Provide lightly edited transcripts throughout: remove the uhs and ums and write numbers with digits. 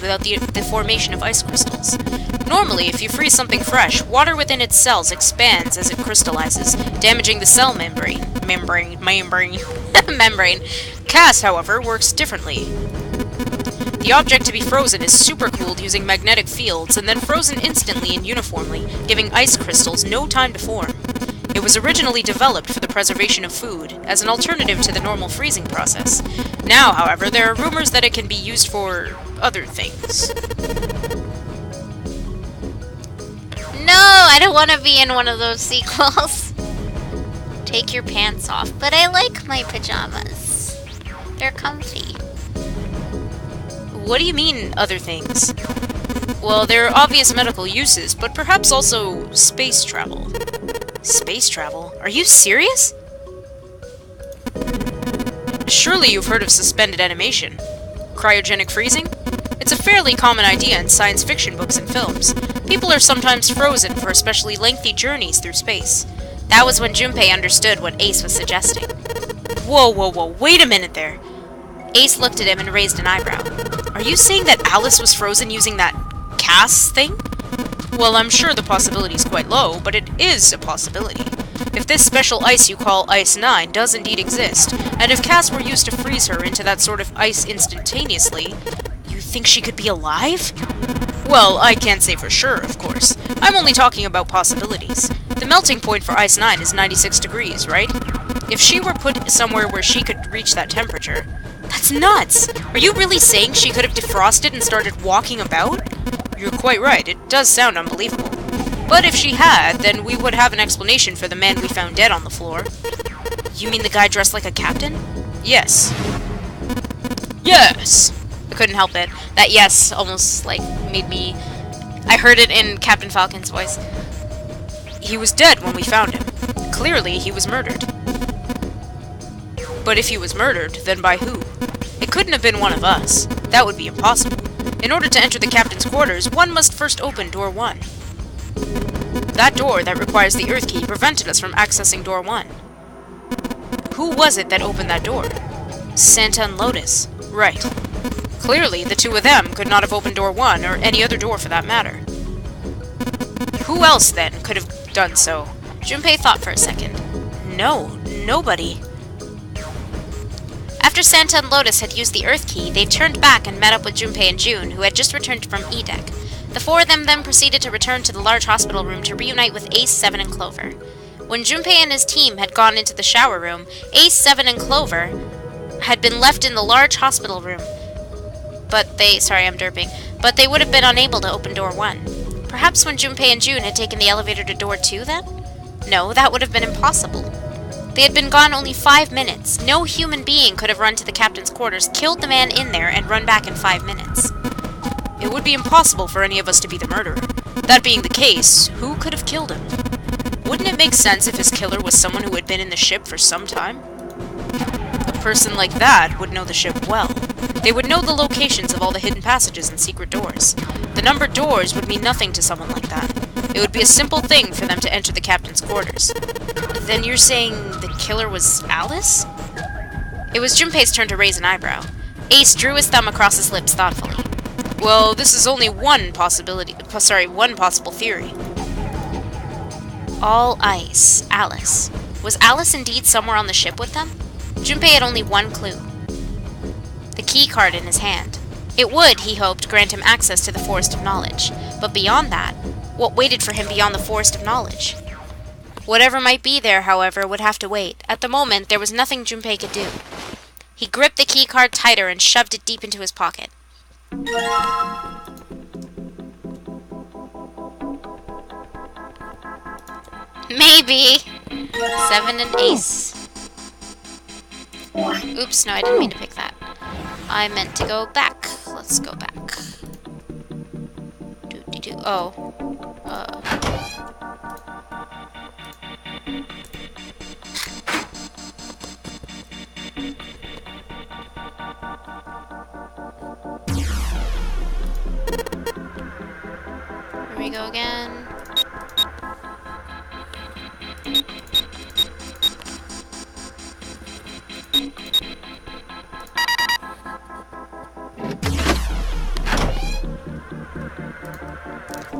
without the formation of ice crystals. Normally, if you freeze something fresh, water within its cells expands as it crystallizes, damaging the cell membrane. Membrane. Cass, however, works differently. The object to be frozen is supercooled using magnetic fields and then frozen instantly and uniformly, giving ice crystals no time to form. It was originally developed for the preservation of food, as an alternative to the normal freezing process. Now, however, there are rumors that it can be used for other things. No, I don't want to be in one of those sequels. Take your pants off, but I like my pajamas. They're comfy. What do you mean, other things? Well, there are obvious medical uses, but perhaps also space travel. Space travel? Are you serious? Surely you've heard of suspended animation. Cryogenic freezing? It's a fairly common idea in science fiction books and films. People are sometimes frozen for especially lengthy journeys through space. That was when Junpei understood what Ace was suggesting. Whoa, wait a minute there. Ace looked at him and raised an eyebrow. Are you saying that Alice was frozen using that Cass thing? Well, I'm sure the possibility is quite low, but it is a possibility. If this special ice you call Ice 9 does indeed exist, and if Cass were used to freeze her into that sort of ice instantaneously, you think she could be alive? Well, I can't say for sure, of course. I'm only talking about possibilities. The melting point for Ice 9 is 96 degrees, right? If she were put somewhere where she could reach that temperature... That's nuts! Are you really saying she could have defrosted and started walking about? You're quite right, it does sound unbelievable. But if she had, then we would have an explanation for the man we found dead on the floor. You mean the guy dressed like a captain? Yes. Yes! I couldn't help it. That yes almost, like, made me... I heard it in Captain Falcon's voice. He was dead when we found him. Clearly, he was murdered. But if he was murdered, then by who? It couldn't have been one of us. That would be impossible. In order to enter the captain's quarters, one must first open door 1. That door that requires the Earth key prevented us from accessing door 1. Who was it that opened that door? Santa and Lotus. Right. Clearly, the two of them could not have opened door 1, or any other door for that matter. Who else, then, could have done so? Junpei thought for a second. No, nobody. After Santa and Lotus had used the Earth key, they turned back and met up with Junpei and June, who had just returned from E-Deck. The four of them then proceeded to return to the large hospital room to reunite with Ace, 7, and Clover. When Junpei and his team had gone into the shower room, Ace, 7, and Clover had been left in the large hospital room. But they would have been unable to open door 1. Perhaps when Junpei and June had taken the elevator to door 2 then? No, that would have been impossible. They had been gone only 5 minutes. No human being could have run to the captain's quarters, killed the man in there, and run back in 5 minutes. It would be impossible for any of us to be the murderer. That being the case, who could have killed him? Wouldn't it make sense if his killer was someone who had been in the ship for some time? A person like that would know the ship well. They would know the locations of all the hidden passages and secret doors. The numbered doors would mean nothing to someone like that. It would be a simple thing for them to enter the captain's quarters. Then you're saying the killer was Alice? It was Junpei's turn to raise an eyebrow. Ace drew his thumb across his lips thoughtfully. Well, this is only one possible theory. All ice. Alice. Was Alice indeed somewhere on the ship with them? Junpei had only one clue. The key card in his hand. It would, he hoped, grant him access to the Forest of Knowledge. But beyond that, what waited for him beyond the Forest of Knowledge? Whatever might be there, however, would have to wait. At the moment, there was nothing Junpei could do. He gripped the key card tighter and shoved it deep into his pocket. Maybe. 7 and Ace. Oops, no, I didn't mean to pick that. I meant to go back. Let's go back. Oh. Here we go again.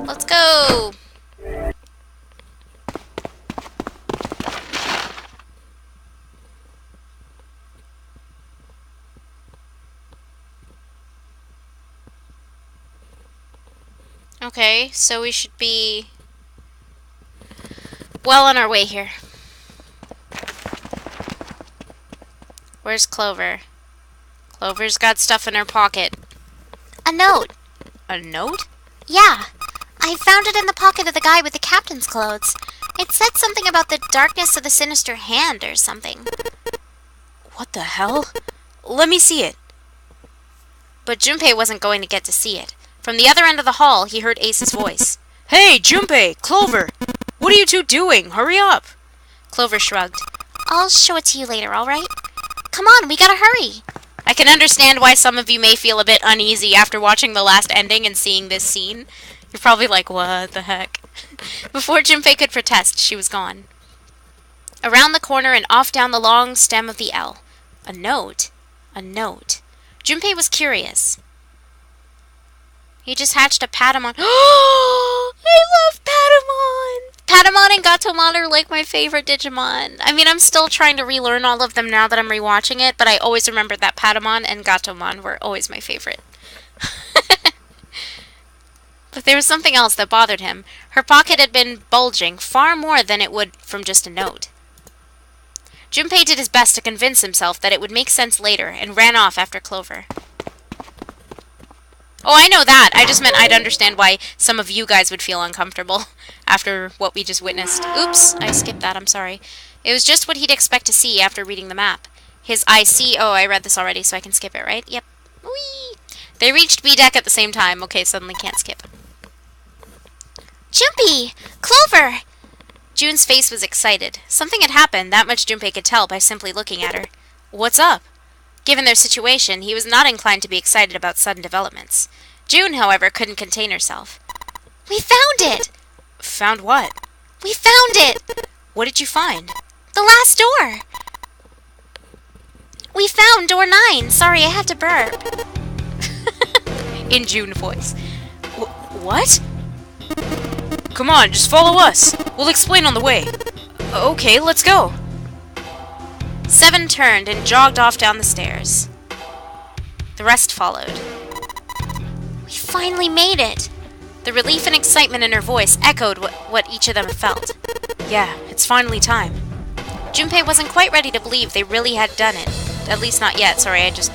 Let's go! Okay, so we should be well on our way here. Where's Clover? Clover's got stuff in her pocket. A note. A note? Yeah. I found it in the pocket of the guy with the captain's clothes. It said something about the darkness of the sinister hand or something. What the hell? Let me see it. But Junpei wasn't going to get to see it. From the other end of the hall, he heard Ace's voice. Hey, Junpei! Clover! What are you two doing? Hurry up! Clover shrugged. I'll show it to you later, alright? Come on, we gotta hurry. I can understand why some of you may feel a bit uneasy after watching the last ending and seeing this scene. You're probably like, what the heck? Before Junpei could protest, she was gone. Around the corner and off down the long stem of the L. A note? A note. Junpei was curious. He just hatched a Patamon. Oh, I love Patamon! Patamon and Gatomon are like my favorite Digimon. I mean, I'm still trying to relearn all of them now that I'm rewatching it, but I always remember that Patamon and Gatomon were always my favorite. But there was something else that bothered him. Her pocket had been bulging far more than it would from just a note. Junpei did his best to convince himself that it would make sense later and ran off after Clover. Oh, I know that. I just meant I'd understand why some of you guys would feel uncomfortable after what we just witnessed. Oops, I skipped that, I'm sorry. It was just what he'd expect to see after reading the map. His IC... Oh, I read this already, so I can skip it, right? Yep. Whee! They reached B deck at the same time. Okay, suddenly can't skip. Junpei! Clover! June's face was excited. Something had happened, that much Junpei could tell by simply looking at her. What's up? Given their situation, he was not inclined to be excited about sudden developments. June, however, couldn't contain herself. We found it! Found what? We found it! What did you find? The last door! We found door 9. Sorry, I had to burp. In June voice. What? Come on, just follow us. We'll explain on the way. Okay, let's go. Seven turned and jogged off down the stairs. The rest followed. We finally made it. The relief and excitement in her voice echoed what each of them felt. Yeah, it's finally time. Junpei wasn't quite ready to believe they really had done it. At least not yet. Sorry, I just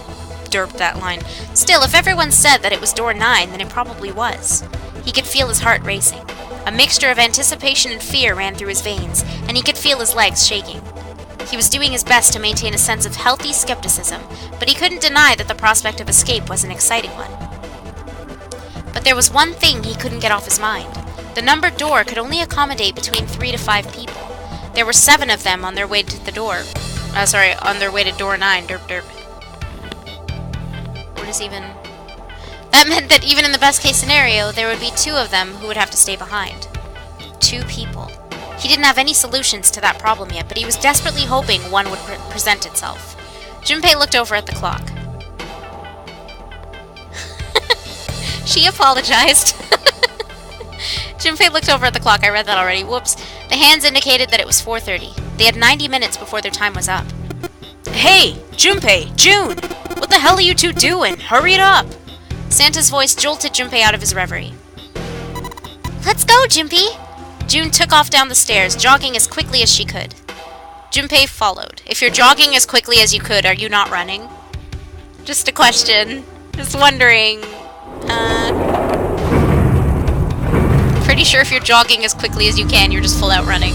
derped that line. Still, if everyone said that it was door 9, then it probably was. He could feel his heart racing. A mixture of anticipation and fear ran through his veins, and he could feel his legs shaking. He was doing his best to maintain a sense of healthy skepticism, but he couldn't deny that the prospect of escape was an exciting one. But there was one thing he couldn't get off his mind. The numbered door could only accommodate between 3 to 5 people. There were 7 of them on their way to the door. On their way to door 9. Derp derp. What is even... That meant that even in the best case scenario, there would be 2 of them who would have to stay behind. 2 people. He didn't have any solutions to that problem yet, but he was desperately hoping one would present itself. Junpei looked over at the clock. She apologized. Junpei looked over at the clock. I read that already. Whoops. The hands indicated that it was 4:30. They had 90 minutes before their time was up. Hey! Junpei! June! What the hell are you two doing? Hurry it up! Santa's voice jolted Junpei out of his reverie. Let's go, Junpei! June took off down the stairs, jogging as quickly as she could. Junpei followed. If you're jogging as quickly as you could, are you not running? Just a question. Just wondering. Pretty sure if you're jogging as quickly as you can, you're just full out running.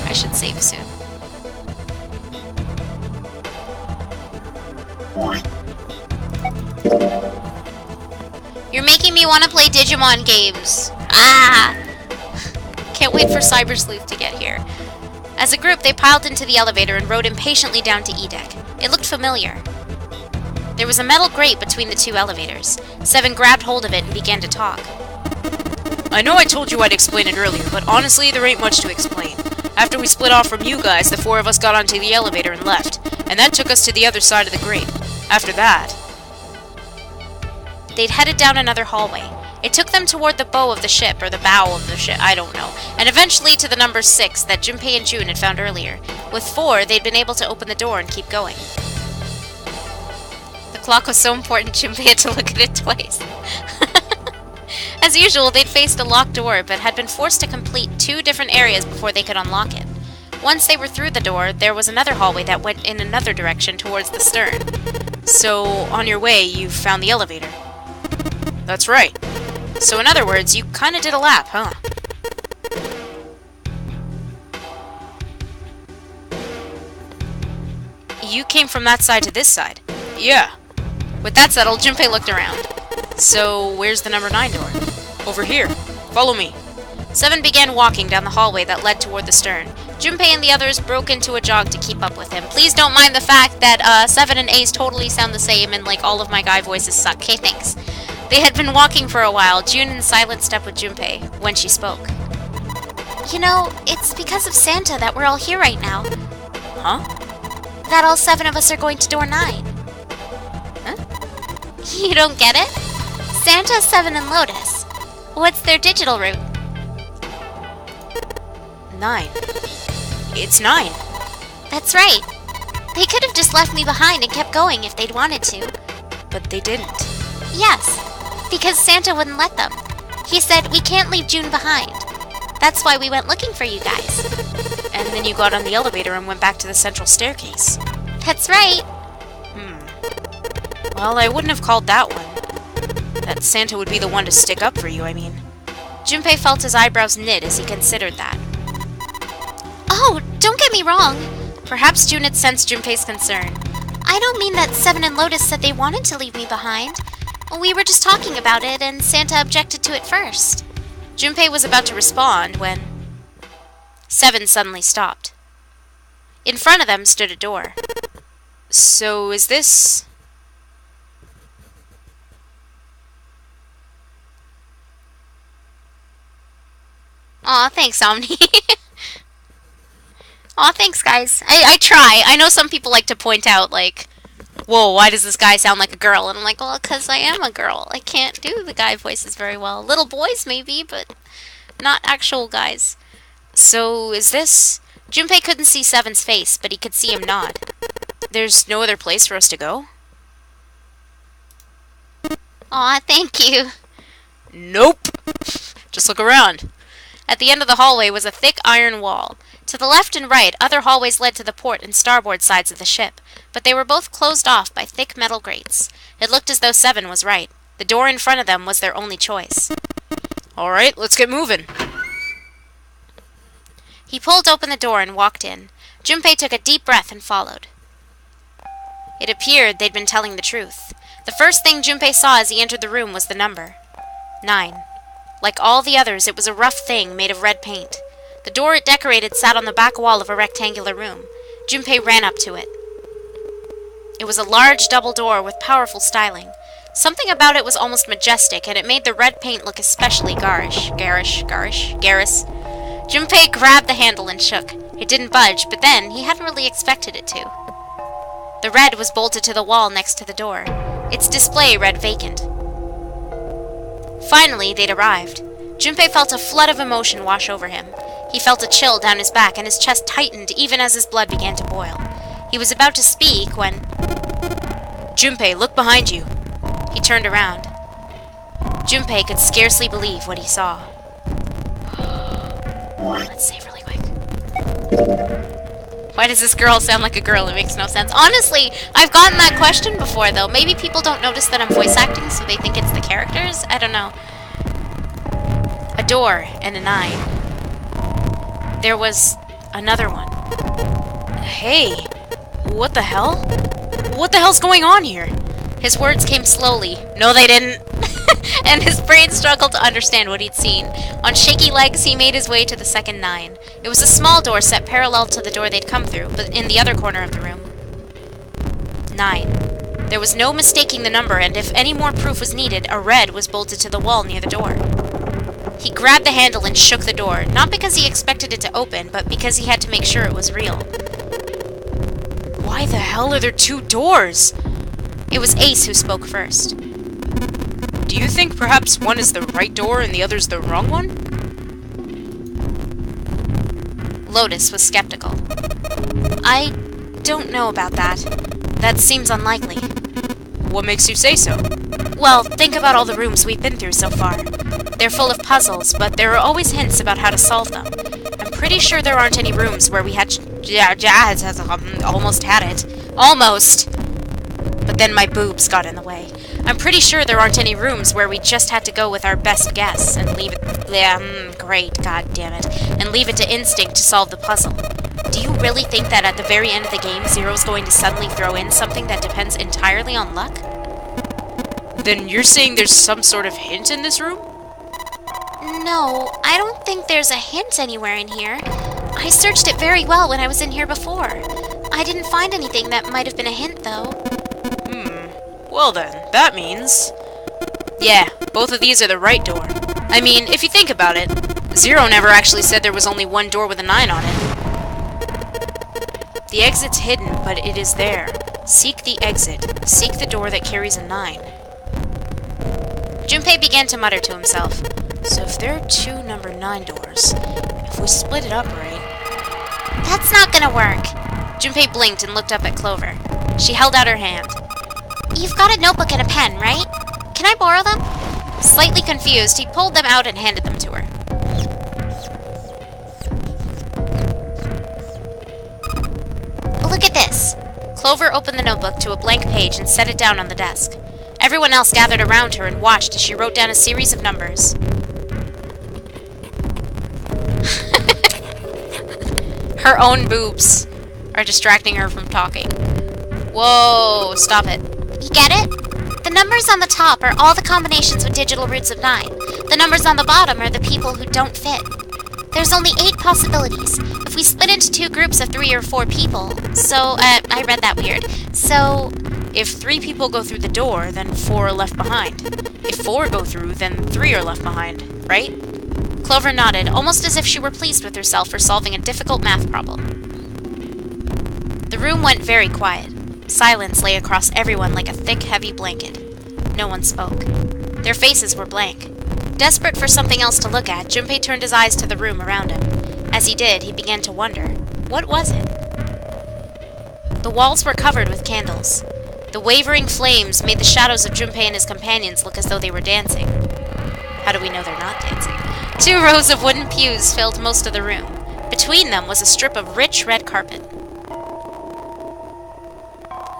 I should save soon. You're making me want to play Digimon games. Ah! Can't wait for Cyber Sleuth to get here. As a group, they piled into the elevator and rode impatiently down to E-Deck. It looked familiar. There was a metal grate between the 2 elevators. Seven grabbed hold of it and began to talk. I know I told you I'd explain it earlier, but honestly, there ain't much to explain. After we split off from you guys, the 4 of us got onto the elevator and left, and that took us to the other side of the grate. After that... They'd headed down another hallway. It took them toward the bow of the ship, or the bow of the ship, I don't know, and eventually to the number 6 that Junpei and June had found earlier. With 4, they'd been able to open the door and keep going. The clock was so important, Junpei had to look at it twice. As usual, they'd faced a locked door, but had been forced to complete 2 different areas before they could unlock it. Once they were through the door, there was another hallway that went in another direction towards the stern. So, on your way, you found the elevator. That's right. So in other words, you kinda did a lap, huh? You came from that side to this side. Yeah. With that settled, Junpei looked around. So, where's the number 9 door? Over here. Follow me. 7 began walking down the hallway that led toward the stern. Junpei and the others broke into a jog to keep up with him. Please don't mind the fact that 7 and Ace totally sound the same and like all of my guy voices suck. Okay, thanks. They had been walking for a while, June in silent step with Junpei, when she spoke. You know, it's because of Santa that we're all here right now. Huh? That all 7 of us are going to door 9. Huh? You don't get it? Santa, 7, and Lotus. What's their digital route? 9. It's 9. That's right. They could have just left me behind and kept going if they'd wanted to. But they didn't. Yes, because Santa wouldn't let them. He said, we can't leave June behind. That's why we went looking for you guys. And then you got on the elevator and went back to the central staircase. That's right. Well, I wouldn't have called that one. That Santa would be the one to stick up for you, I mean. Junpei felt his eyebrows knit as he considered that. Oh, don't get me wrong. Perhaps June had sensed Junpei's concern. I don't mean that 7 and Lotus said they wanted to leave me behind. We were just talking about it, and Santa objected to it first. Junpei was about to respond when 7 suddenly stopped. In front of them stood a door. So is this... Aw, thanks, Omni. Aw, thanks, guys. I try. I know some people like to point out, like, whoa, why does this guy sound like a girl? And I'm like, well, because I am a girl. I can't do the guy voices very well. Little boys, maybe, but not actual guys. So, is this... Junpei couldn't see 7's face, but he could see him nod. There's no other place for us to go? Aw, thank you. Nope! Just look around. At the end of the hallway was a thick iron wall. To the left and right, other hallways led to the port and starboard sides of the ship, but they were both closed off by thick metal grates. It looked as though 7 was right. The door in front of them was their only choice. Alright, let's get moving. He pulled open the door and walked in. Junpei took a deep breath and followed. It appeared they'd been telling the truth. The first thing Junpei saw as he entered the room was the number. 9. Like all the others, it was a rough thing made of red paint. The door it decorated sat on the back wall of a rectangular room. Junpei ran up to it. It was a large double door with powerful styling. Something about it was almost majestic, and it made the red paint look especially garish. Junpei grabbed the handle and shook. It didn't budge, but then he hadn't really expected it to. The red was bolted to the wall next to the door. Its display read vacant. Finally, they'd arrived. Junpei felt a flood of emotion wash over him. He felt a chill down his back, and his chest tightened even as his blood began to boil. He was about to speak when... Junpei, look behind you. He turned around. Junpei could scarcely believe what he saw. Let's save really quick. Why does this girl sound like a girl? It makes no sense. Honestly, I've gotten that question before, though. Maybe people don't notice that I'm voice acting, so they think it's the characters? I don't know. A door and a 9. There was another one. Hey, what the hell? What the hell's going on here? His words came slowly. No, they didn't. And his brain struggled to understand what he'd seen. On shaky legs, he made his way to the second 9. It was a small door set parallel to the door they'd come through, but in the other corner of the room. 9. There was no mistaking the number, and if any more proof was needed, a red was bolted to the wall near the door. He grabbed the handle and shook the door, not because he expected it to open, but because he had to make sure it was real. Why the hell are there 2 doors? It was Ace who spoke first. Do Do you think perhaps one is the right door and the other's the wrong one? Lotus was skeptical. I don't know about that. That seems unlikely. What makes you say so? Well, think about all the rooms we've been through so far. They're full of puzzles, but there are always hints about how to solve them. I'm pretty sure there aren't any rooms where we had almost had it. Almost! But then my boobs got in the way. I'm pretty sure there aren't any rooms where we just had to go with our best guess and leave it... great, god damn it. And leave it to instinct to solve the puzzle. Do you really think that at the very end of the game, Zero's going to suddenly throw in something that depends entirely on luck? Then you're saying there's some sort of hint in this room? No, I don't think there's a hint anywhere in here. I searched it very well when I was in here before. I didn't find anything that might have been a hint, though. Well then, that means... Yeah, both of these are the right door. I mean, if you think about it, Zero never actually said there was only one door with a 9 on it. The exit's hidden, but it is there. Seek the exit. Seek the door that carries a 9. Junpei began to mutter to himself. So if there are 2 number 9 doors, if we split it up right... That's not gonna work. Junpei blinked and looked up at Clover. She held out her hand. You've got a notebook and a pen, right? Can I borrow them? Slightly confused, he pulled them out and handed them to her. Look at this. Clover opened the notebook to a blank page and set it down on the desk. Everyone else gathered around her and watched as she wrote down a series of numbers. Her own boobs are distracting her from talking. Whoa, stop it. You get it? The numbers on the top are all the combinations with digital roots of 9. The numbers on the bottom are the people who don't fit. There's only 8 possibilities. If we split into 2 groups of 3 or 4 people, so, I read that weird. So, if 3 people go through the door, then 4 are left behind. If 4 go through, then 3 are left behind, right? Clover nodded, almost as if she were pleased with herself for solving a difficult math problem. The room went very quiet. Silence lay across everyone like a thick, heavy blanket. No one spoke. Their faces were blank. Desperate for something else to look at, Junpei turned his eyes to the room around him. As he did, he began to wonder. What was it? The walls were covered with candles. The wavering flames made the shadows of Junpei and his companions look as though they were dancing. How do we know they're not dancing? 2 rows of wooden pews filled most of the room. Between them was a strip of rich red carpet.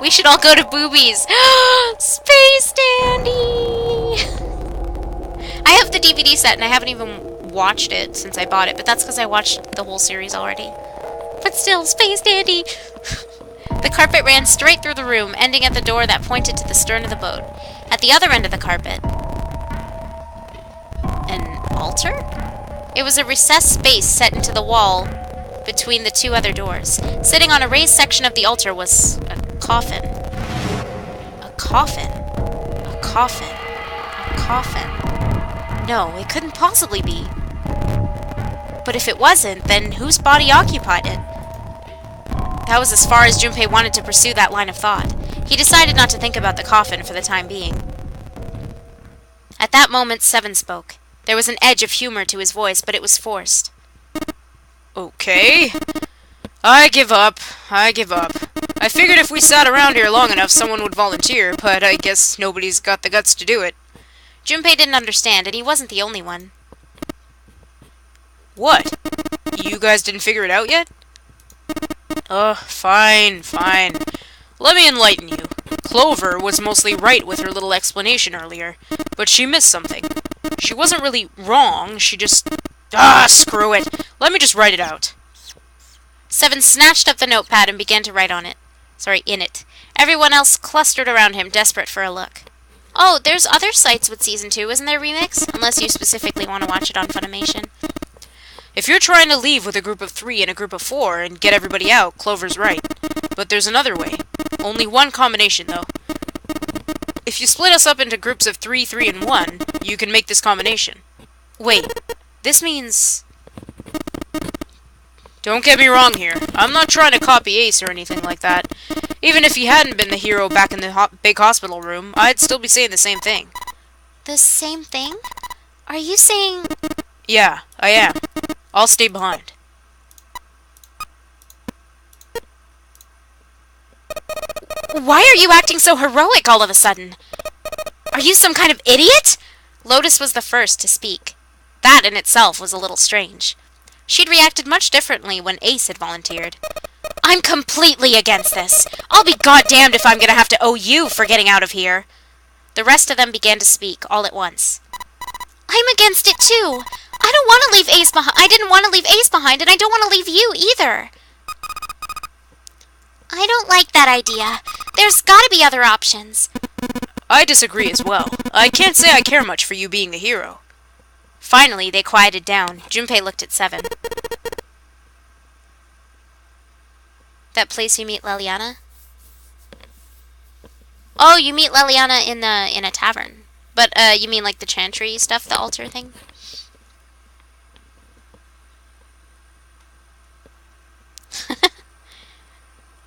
We should all go to Boobies! Space Dandy! I have the DVD set and I haven't even watched it since I bought it, but that's because I watched the whole series already. But still, Space Dandy! The carpet ran straight through the room, ending at the door that pointed to the stern of the boat. At the other end of the carpet... An altar? It was a recessed space set into the wall between the 2 other doors. Sitting on a raised section of the altar was a coffin. A coffin. A coffin. A coffin. No, it couldn't possibly be. But if it wasn't, then whose body occupied it? That was as far as Junpei wanted to pursue that line of thought. He decided not to think about the coffin for the time being. At that moment, Seven spoke. There was an edge of humor to his voice, but it was forced. Okay. I give up. I give up. I figured if we sat around here long enough, someone would volunteer, but I guess nobody's got the guts to do it. Junpei didn't understand, and he wasn't the only one. What? You guys didn't figure it out yet? Fine, fine. Let me enlighten you. Clover was mostly right with her little explanation earlier, but she missed something. She wasn't really wrong, she just... screw it. Let me just write it out. Seven snatched up the notepad and began to write in it. Everyone else clustered around him, desperate for a look. Oh, there's other sites with Season 2, isn't there, Remix? Unless you specifically want to watch it on Funimation. If you're trying to leave with a group of 3 and a group of 4 and get everybody out, Clover's right. But there's another way. Only one combination, though. If you split us up into groups of 3, 3, and 1, you can make this combination. Wait, this means... Don't get me wrong here. I'm not trying to copy Ace or anything like that. Even if he hadn't been the hero back in the big hospital room, I'd still be saying the same thing. The same thing? Are you saying... Yeah, I am. I'll stay behind. Why are you acting so heroic all of a sudden? Are you some kind of idiot? Lotus was the first to speak. That in itself was a little strange. She'd reacted much differently when Ace had volunteered. I'm completely against this. I'll be goddamned if I'm gonna have to owe you for getting out of here. The rest of them began to speak all at once. I'm against it too. I don't want to leave Ace behind. I didn't want to leave Ace behind, and I don't want to leave you either. I don't like that idea. There's gotta be other options. I disagree as well. I can't say I care much for you being the hero. Finally, they quieted down. Junpei looked at Seven. That place you meet Leliana? Oh, you meet Leliana in a tavern. But you mean like the chantry stuff, the altar thing?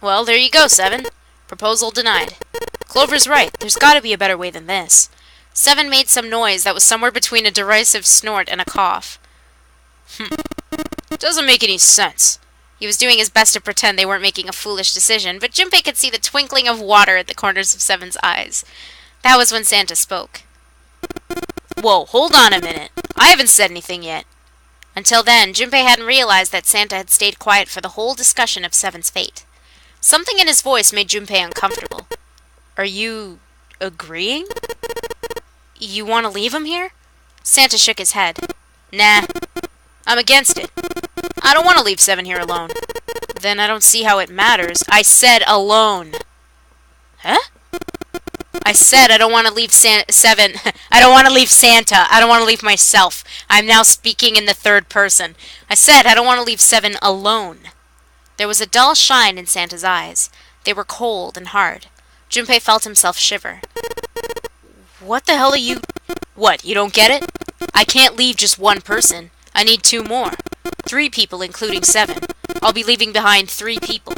Well, there you go, Seven. Proposal denied. Clover's right. There's gotta be a better way than this. Seven made some noise that was somewhere between a derisive snort and a cough. Doesn't make any sense. He was doing his best to pretend they weren't making a foolish decision, but Junpei could see the twinkling of water at the corners of Seven's eyes. That was when Santa spoke. Whoa, hold on a minute. I haven't said anything yet. Until then, Junpei hadn't realized that Santa had stayed quiet for the whole discussion of Seven's fate. Something in his voice made Junpei uncomfortable. Are you agreeing? You want to leave him here? Santa shook his head. Nah, I'm against it. I don't want to leave Seven here alone. Then I don't see how it matters. I said alone. Huh? I said I don't want to leave Seven. I don't want to leave Santa. I don't want to leave myself. I'm now speaking in the third person. I said I don't want to leave Seven alone. There was a dull shine in Santa's eyes. They were cold and hard. Junpei felt himself shiver. What the hell are you... What, you don't get it? I can't leave just one person. I need 2 more. 3 people, including Seven. I'll be leaving behind 3 people.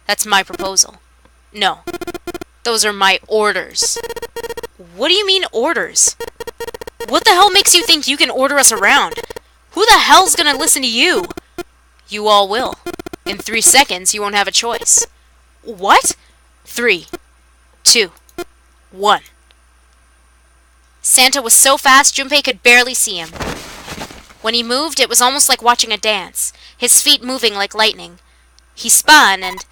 That's my proposal. No. Those are my orders. What do you mean, orders? What the hell makes you think you can order us around? Who the hell's gonna listen to you? You all will. In 3 seconds, you won't have a choice. What? 3, 2, 1. Santa was so fast, Junpei could barely see him. When he moved, it was almost like watching a dance, his feet moving like lightning. He spun and...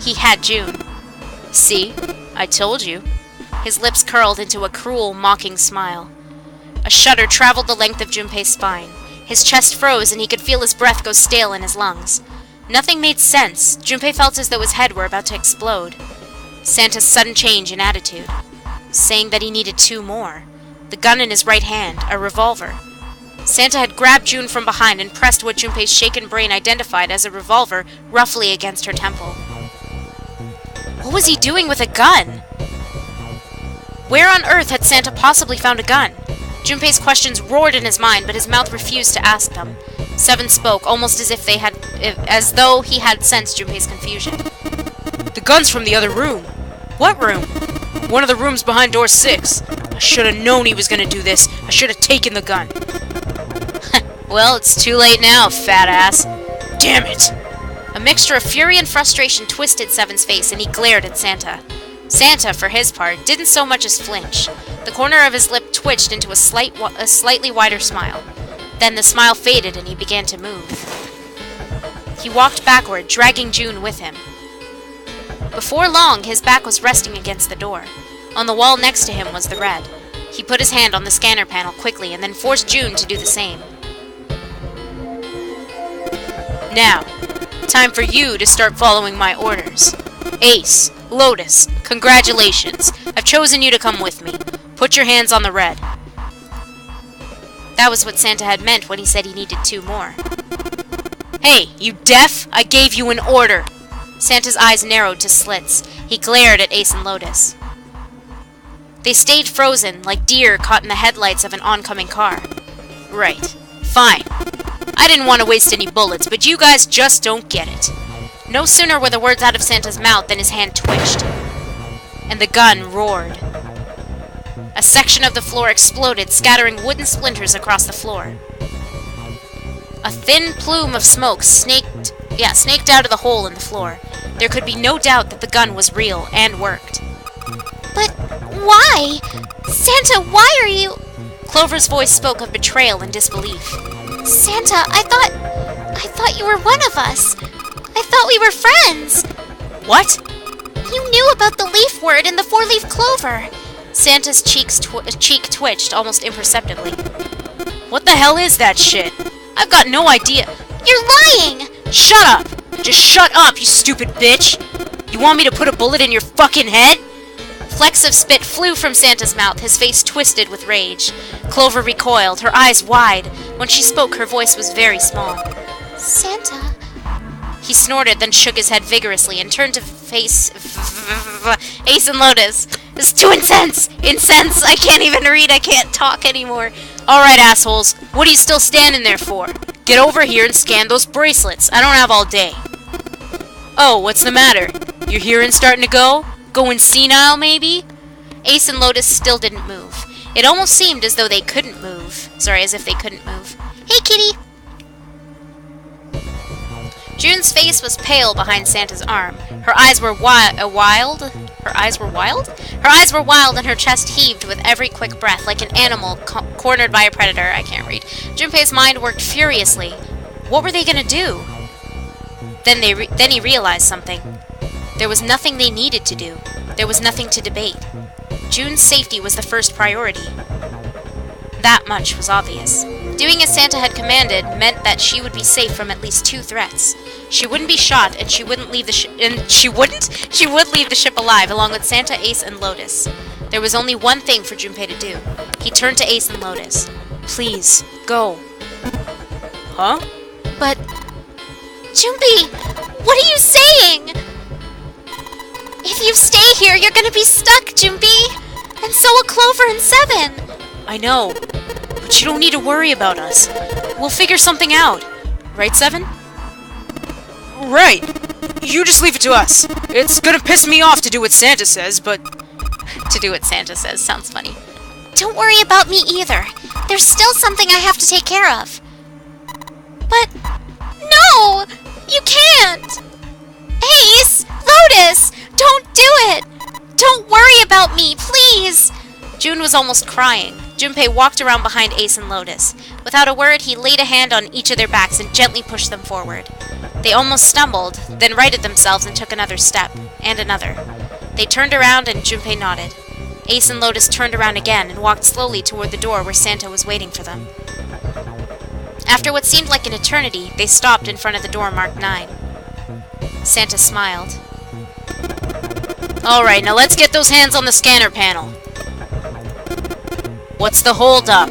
He had June. See? I told you. His lips curled into a cruel, mocking smile. A shudder traveled the length of Junpei's spine. His chest froze and he could feel his breath go stale in his lungs. Nothing made sense. Junpei felt as though his head were about to explode. Santa's sudden change in attitude, saying that he needed 2 more. The gun in his right hand, a revolver. Santa had grabbed June from behind and pressed what Junpei's shaken brain identified as a revolver roughly against her temple. What was he doing with a gun? Where on earth had Santa possibly found a gun? Junpei's questions roared in his mind, but his mouth refused to ask them. Seven spoke, almost as though he had sensed Junpei's confusion. The gun's from the other room. What room? One of the rooms behind door 6. I should have known he was gonna do this. I should have taken the gun. Well, it's too late now, fat ass. Damn it! A mixture of fury and frustration twisted Seven's face, and he glared at Santa. Santa, for his part, didn't so much as flinch. The corner of his lip twitched into a slightly wider smile. Then the smile faded and he began to move. He walked backward, dragging June with him. Before long, his back was resting against the door. On the wall next to him was the red. He put his hand on the scanner panel quickly and then forced June to do the same. Now, time for you to start following my orders. Ace, Lotus, congratulations. I've chosen you to come with me. Put your hands on the red. That was what Santa had meant when he said he needed 2 more. Hey, you deaf? I gave you an order. Santa's eyes narrowed to slits. He glared at Ace and Lotus. They stayed frozen, like deer caught in the headlights of an oncoming car. Right. Fine. I didn't want to waste any bullets, but you guys just don't get it. No sooner were the words out of Santa's mouth than his hand twitched. and the gun roared. A section of the floor exploded, scattering wooden splinters across the floor. A thin plume of smoke snaked out of the hole in the floor. There could be no doubt that the gun was real and worked. But why? Santa, why are you... Clover's voice spoke of betrayal and disbelief. Santa, I thought you were one of us. I thought we were friends. What? You knew about the leaf word in the four-leaf clover. Santa's cheek twitched almost imperceptibly. What the hell is that shit? I've got no idea. You're lying! Shut up! Just shut up, you stupid bitch! You want me to put a bullet in your fucking head? Flecks of spit flew from Santa's mouth, his face twisted with rage. Clover recoiled, her eyes wide. When she spoke, her voice was very small. Santa... He snorted, then shook his head vigorously and turned to face Ace and Lotus. It's too intense! Intense! I can't even read, I can't talk anymore. Alright, assholes. What are you still standing there for? Get over here and scan those bracelets. I don't have all day. Oh, what's the matter? Your hearing's starting to go? Going senile, maybe? Ace and Lotus still didn't move. It almost seemed as though they couldn't move. Sorry, as if they couldn't move. Hey, kitty! June's face was pale behind Santa's arm. Her eyes were wild? Her eyes were wild? Her eyes were wild and her chest heaved with every quick breath, like an animal cornered by a predator. I can't read. Junpei's mind worked furiously. What were they gonna do? Then he realized something. There was nothing they needed to do. There was nothing to debate. June's safety was the first priority. That much was obvious. Doing as Santa had commanded meant that she would be safe from at least 2 threats. She wouldn't be shot, and she wouldn't leave the she would leave the ship alive, along with Santa, Ace, and Lotus. There was only one thing for Junpei to do. He turned to Ace and Lotus. Please, go. Huh? But... Junpei, what are you saying? If you stay here, you're gonna be stuck, Junpei! And so will Clover and Seven! I know, but you don't need to worry about us. We'll figure something out. Right, Seven? Right. You just leave it to us. It's gonna piss me off to do what Santa says, but... To do what Santa says sounds funny. Don't worry about me either. There's still something I have to take care of. But... No! You can't! Ace! Lotus! Don't do it! Don't worry about me, please! June was almost crying. Junpei walked around behind Ace and Lotus. Without a word, he laid a hand on each of their backs and gently pushed them forward. They almost stumbled, then righted themselves and took another step, and another. They turned around and Junpei nodded. Ace and Lotus turned around again and walked slowly toward the door where Santa was waiting for them. After what seemed like an eternity, they stopped in front of the door marked 9. Santa smiled. Alright, now let's get those hands on the scanner panel. What's the holdup?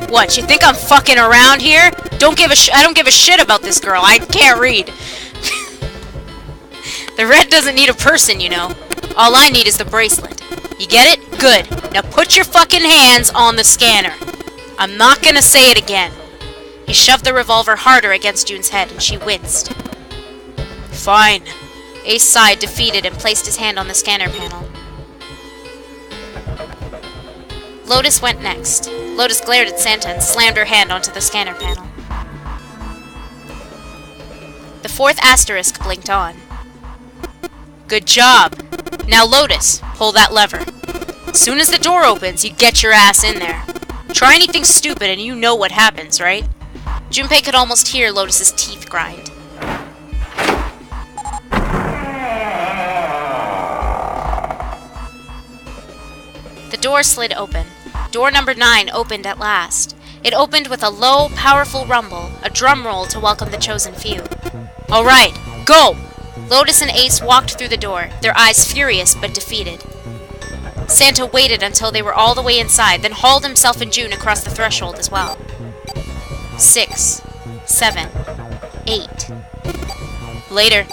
What, you think I'm fucking around here? I don't give a shit about this girl. I can't read. The red doesn't need a person, you know. All I need is the bracelet. You get it? Good. Now put your fucking hands on the scanner. I'm not gonna say it again. He shoved the revolver harder against June's head, and she winced. Fine. Ace sighed, defeated, and placed his hand on the scanner panel. Lotus went next. Lotus glared at Santa and slammed her hand onto the scanner panel. The 4th asterisk blinked on. Good job. Now Lotus, pull that lever. As soon as the door opens, you get your ass in there. Try anything stupid and you know what happens, right? Junpei could almost hear Lotus's teeth grind. The door slid open. Door number 9 opened at last. It opened with a low, powerful rumble, a drum roll to welcome the chosen few. All right, go! Lotus and Ace walked through the door, their eyes furious but defeated. Santa waited until they were all the way inside, then hauled himself and June across the threshold as well. 6, 7, 8. Later.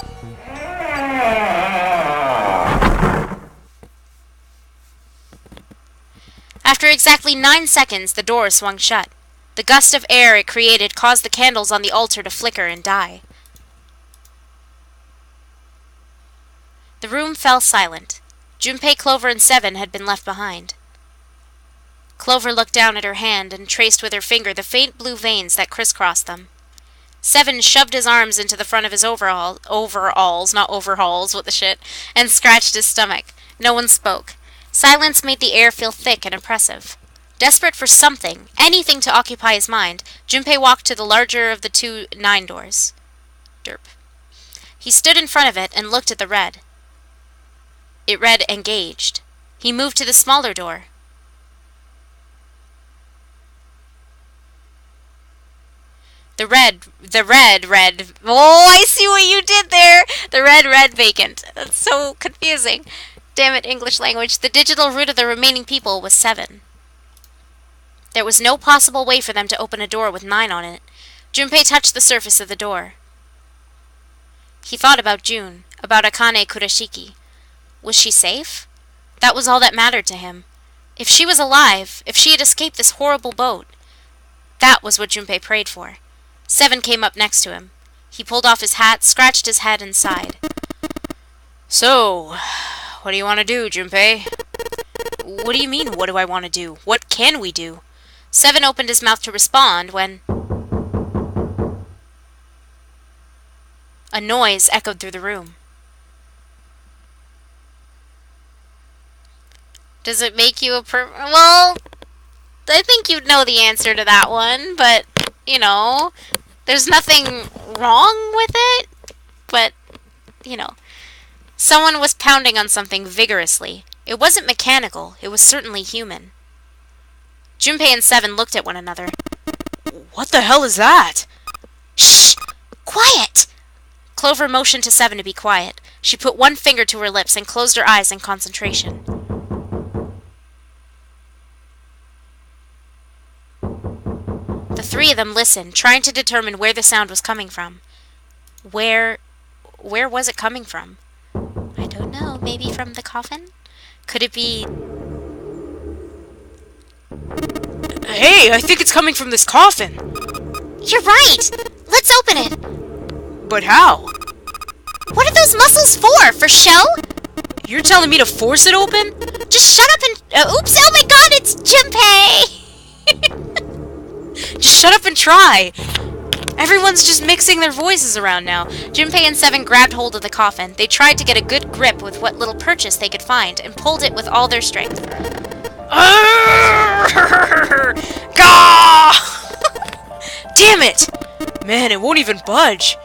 After exactly 9 seconds, the door swung shut. The gust of air it created caused the candles on the altar to flicker and die. The room fell silent. Junpei, Clover, and Seven had been left behind. Clover looked down at her hand and traced with her finger the faint blue veins that crisscrossed them. Seven shoved his arms into the front of his overalls, not overhauls, what the shit, and scratched his stomach. No one spoke. Silence made the air feel thick and oppressive. Desperate for something, anything to occupy his mind, Junpei walked to the larger of the 2 9 doors. Derp. He stood in front of it and looked at the red. It read engaged. He moved to the smaller door. The red, oh, I see what you did there! The red, vacant. That's so confusing. Damn it, English language. The digital root of the remaining people was 7. There was no possible way for them to open a door with 9 on it. Junpei touched the surface of the door. He thought about June, about Akane Kurashiki. Was she safe? That was all that mattered to him. If she was alive, if she had escaped this horrible boat, that was what Junpei prayed for. 7 came up next to him. He pulled off his hat, scratched his head, and sighed. So, what do you want to do, Junpei? What do you mean, what do I want to do? What can we do? 7 opened his mouth to respond when a noise echoed through the room. Does it make you well, I think you'd know the answer to that one, but, you know, there's nothing wrong with it, but, you know. Someone was pounding on something vigorously. It wasn't mechanical, it was certainly human. Junpei and 7 looked at one another. What the hell is that? Shh! Quiet! Clover motioned to 7 to be quiet. She put one finger to her lips and closed her eyes in concentration. The 3 of them listened, trying to determine where the sound was coming from. Where was it coming from? I don't know, maybe from the coffin? Could it be... Hey, I think it's coming from this coffin! You're right! Let's open it! But how? What are those muscles for? For show? You're telling me to force it open? Just shut up and... oops, oh my god, it's Junpei! Just shut up and try! Everyone's just mixing their voices around now. Junpei and 7 grabbed hold of the coffin. They tried to get a good grip with what little purchase they could find and pulled it with all their strength. Gah! Damn it! Man, it won't even budge.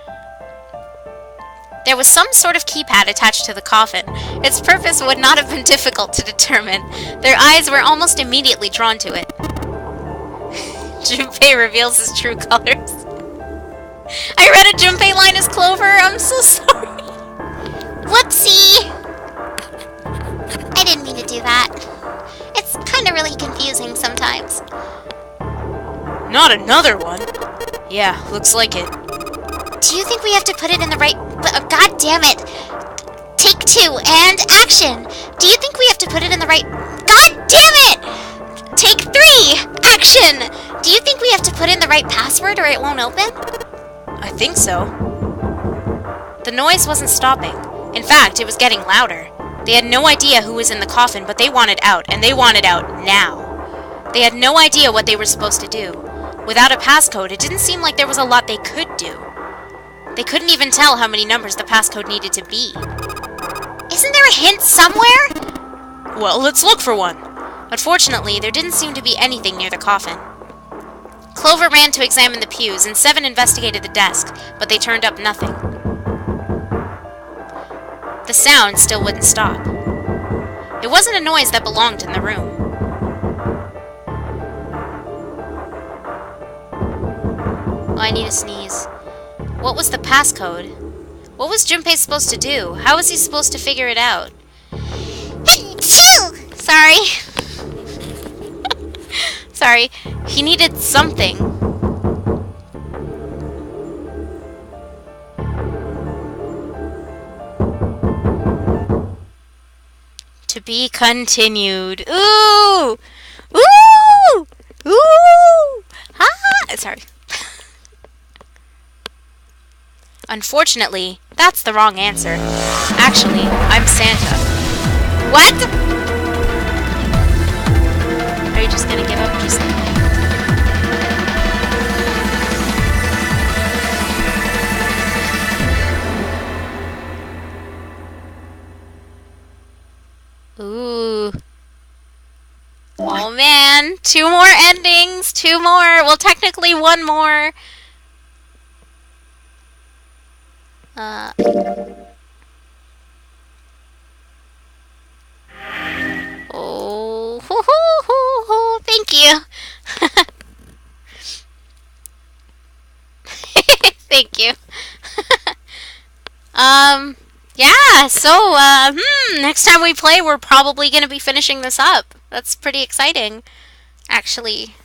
There was some sort of keypad attached to the coffin. Its purpose would not have been difficult to determine. Their eyes were almost immediately drawn to it. Junpei reveals his true colors. I read a Junpei line as Clover. I'm so sorry. Whoopsie! I didn't mean to do that. It's kind of really confusing sometimes. Not another one. Yeah, looks like it. Do you think we have to put it in the right... God damn it! Take 2 and action! Do you think we have to put it in the right... God damn it! Take 3! Action! Do you think we have to put in the right password or it won't open? I think so. The noise wasn't stopping. In fact, it was getting louder. They had no idea who was in the coffin, but they wanted out, and they wanted out now. They had no idea what they were supposed to do. Without a passcode, it didn't seem like there was a lot they could do. They couldn't even tell how many numbers the passcode needed to be. Isn't there a hint somewhere? Well, let's look for one. Unfortunately, there didn't seem to be anything near the coffin. Clover ran to examine the pews, and 7 investigated the desk, but they turned up nothing. The sound still wouldn't stop. It wasn't a noise that belonged in the room. Oh, I need a sneeze. What was the passcode? What was Junpei supposed to do? How was he supposed to figure it out? Sorry. Sorry. He needed something. To be continued. Ooh! Ooh! Ooh! Ah! Sorry. Unfortunately, that's the wrong answer. Actually, I'm Santa. What? Are you just gonna give up just like Ooh. Oh man, 2 more endings, 2 more. Well, technically 1 more. Uh. Oh, hoo, hoo, hoo, hoo. Thank you. Thank you. Yeah, so, next time we play, we're probably gonna be finishing this up. That's pretty exciting, actually.